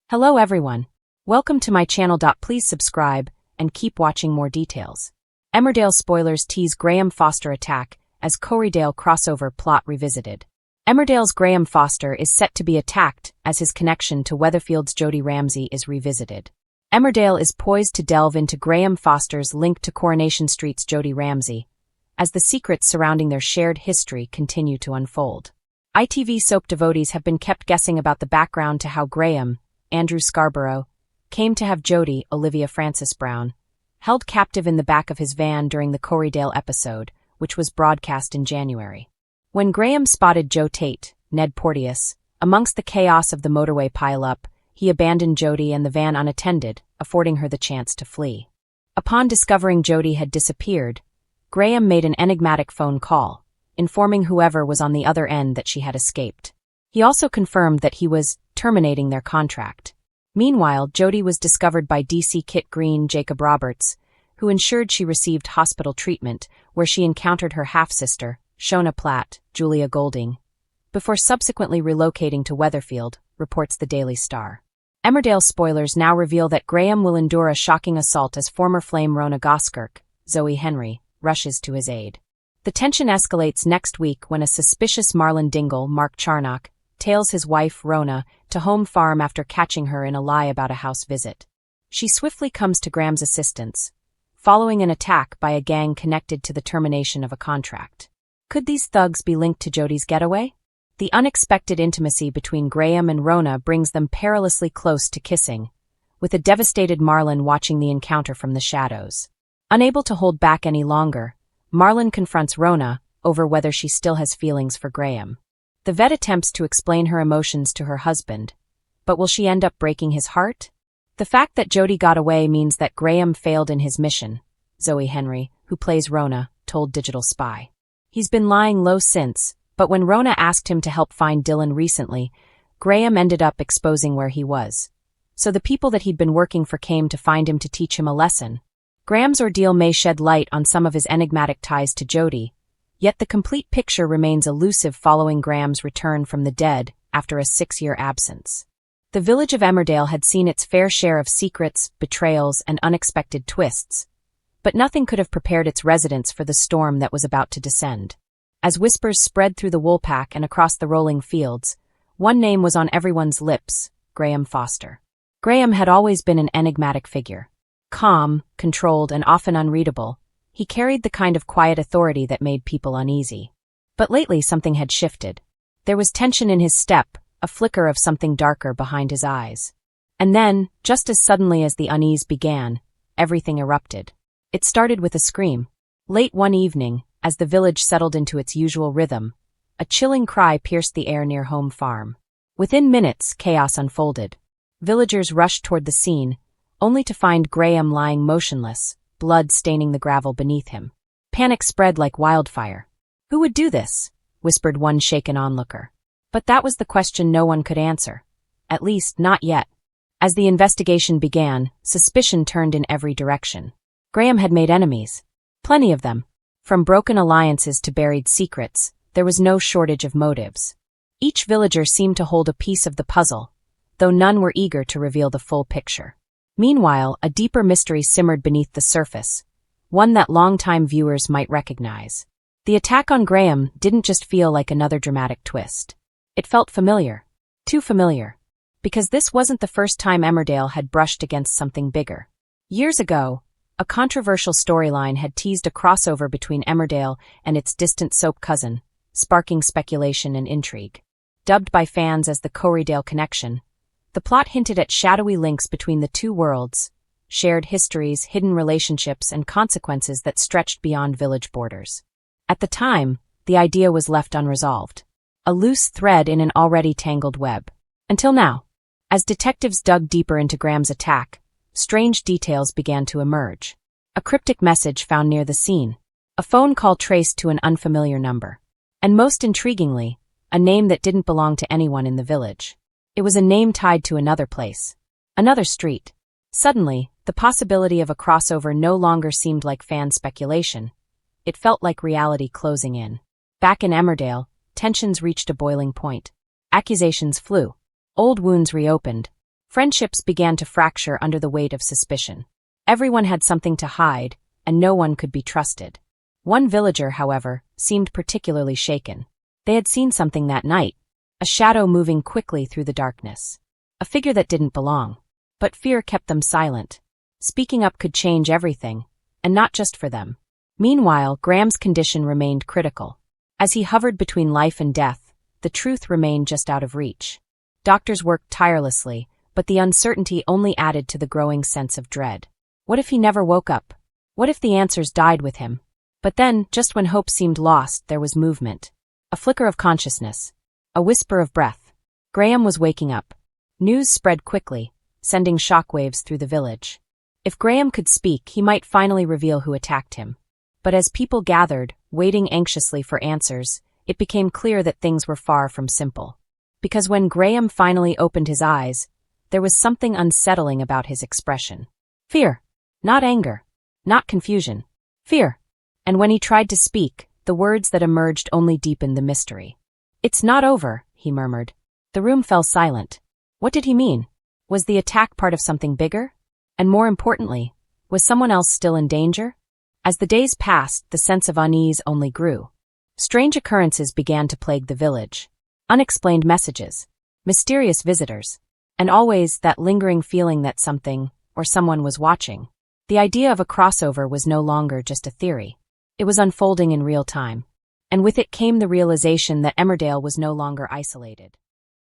Hello everyone. Welcome to my channel. Please subscribe and keep watching more details. Emmerdale spoilers tease Graham Foster attack as Corriedale crossover plot revisited. Emmerdale's Graham Foster is set to be attacked as his connection to Weatherfield's Jodie Ramsay is revisited. Emmerdale is poised to delve into Graham Foster's link to Coronation Street's Jodie Ramsay, as the secrets surrounding their shared history continue to unfold. ITV soap devotees have been kept guessing about the background to how Graham, Andrew Scarborough, came to have Jodie, Olivia Francis Brown, held captive in the back of his van during the Corriedale episode, which was broadcast in January. When Graham spotted Joe Tate, Ned Porteous, amongst the chaos of the motorway pile-up, he abandoned Jodie and the van unattended, affording her the chance to flee. Upon discovering Jodie had disappeared, Graham made an enigmatic phone call, informing whoever was on the other end that she had escaped. He also confirmed that he was terminating their contract. Meanwhile, Jodie was discovered by DC Kit Green Jacob Roberts, who ensured she received hospital treatment, where she encountered her half-sister, Shona Platt, Julia Golding, before subsequently relocating to Weatherfield, reports the Daily Star. Emmerdale spoilers now reveal that Graham will endure a shocking assault as former Flame Rona Goskirk, Zoe Henry, rushes to his aid. The tension escalates next week when a suspicious Marlin Dingle, Mark Charnock, tails his wife, Rona, to home farm after catching her in a lie about a house visit. She swiftly comes to Graham's assistance, following an attack by a gang connected to the termination of a contract. Could these thugs be linked to Jodie's getaway? The unexpected intimacy between Graham and Rona brings them perilously close to kissing, with a devastated Marlin watching the encounter from the shadows. Unable to hold back any longer, Marlin confronts Rona over whether she still has feelings for Graham. The vet attempts to explain her emotions to her husband, but will she end up breaking his heart? The fact that Jodie got away means that Graham failed in his mission, Zoe Henry, who plays Rona, told Digital Spy. He's been lying low since, but when Rona asked him to help find Dylan recently, Graham ended up exposing where he was. So the people that he'd been working for came to find him to teach him a lesson. Graham's ordeal may shed light on some of his enigmatic ties to Jodie, yet the complete picture remains elusive following Graham's return from the dead after a 6-year absence. The village of Emmerdale had seen its fair share of secrets, betrayals, and unexpected twists, but nothing could have prepared its residents for the storm that was about to descend. As whispers spread through the woolpack and across the rolling fields, one name was on everyone's lips: Graham Foster. Graham had always been an enigmatic figure. Calm, controlled, and often unreadable, he carried the kind of quiet authority that made people uneasy. But lately something had shifted. There was tension in his step, a flicker of something darker behind his eyes. And then, just as suddenly as the unease began, everything erupted. It started with a scream. Late one evening, as the village settled into its usual rhythm, a chilling cry pierced the air near home farm. Within minutes, chaos unfolded. Villagers rushed toward the scene, only to find Graham lying motionless, blood staining the gravel beneath him. Panic spread like wildfire. Who would do this? Whispered one shaken onlooker. But that was the question no one could answer. At least, not yet. As the investigation began, suspicion turned in every direction. Graham had made enemies. Plenty of them. From broken alliances to buried secrets, there was no shortage of motives. Each villager seemed to hold a piece of the puzzle, though none were eager to reveal the full picture. Meanwhile, a deeper mystery simmered beneath the surface, one that longtime viewers might recognize. The attack on Graham didn't just feel like another dramatic twist. It felt familiar. Too familiar. Because this wasn't the first time Emmerdale had brushed against something bigger. Years ago, a controversial storyline had teased a crossover between Emmerdale and its distant soap cousin, sparking speculation and intrigue. Dubbed by fans as the Corriedale Connection, the plot hinted at shadowy links between the two worlds, shared histories, hidden relationships, and consequences that stretched beyond village borders. At the time, the idea was left unresolved, a loose thread in an already tangled web. Until now. As detectives dug deeper into Graham's attack, strange details began to emerge. A cryptic message found near the scene, a phone call traced to an unfamiliar number, and most intriguingly, a name that didn't belong to anyone in the village. It was a name tied to another place, another street. Suddenly, the possibility of a crossover no longer seemed like fan speculation. It felt like reality closing in. Back in Emmerdale, tensions reached a boiling point. Accusations flew. Old wounds reopened. Friendships began to fracture under the weight of suspicion. Everyone had something to hide, and no one could be trusted. One villager, however, seemed particularly shaken. They had seen something that night, a shadow moving quickly through the darkness. A figure that didn't belong. But fear kept them silent. Speaking up could change everything, and not just for them. Meanwhile, Graham's condition remained critical. As he hovered between life and death, the truth remained just out of reach. Doctors worked tirelessly, but the uncertainty only added to the growing sense of dread. What if he never woke up? What if the answers died with him? But then, just when hope seemed lost, there was movement. A flicker of consciousness. A whisper of breath. Graham was waking up. News spread quickly, sending shockwaves through the village. If Graham could speak, he might finally reveal who attacked him. But as people gathered, waiting anxiously for answers, it became clear that things were far from simple. Because when Graham finally opened his eyes, there was something unsettling about his expression. Fear. Not anger. Not confusion. Fear. And when he tried to speak, the words that emerged only deepened the mystery. "It's not over," he murmured. The room fell silent. What did he mean? Was the attack part of something bigger? And more importantly, was someone else still in danger? As the days passed, the sense of unease only grew. Strange occurrences began to plague the village. Unexplained messages, mysterious visitors, and always that lingering feeling that something or someone was watching. The idea of a crossover was no longer just a theory. It was unfolding in real time. And with it came the realization that Emmerdale was no longer isolated.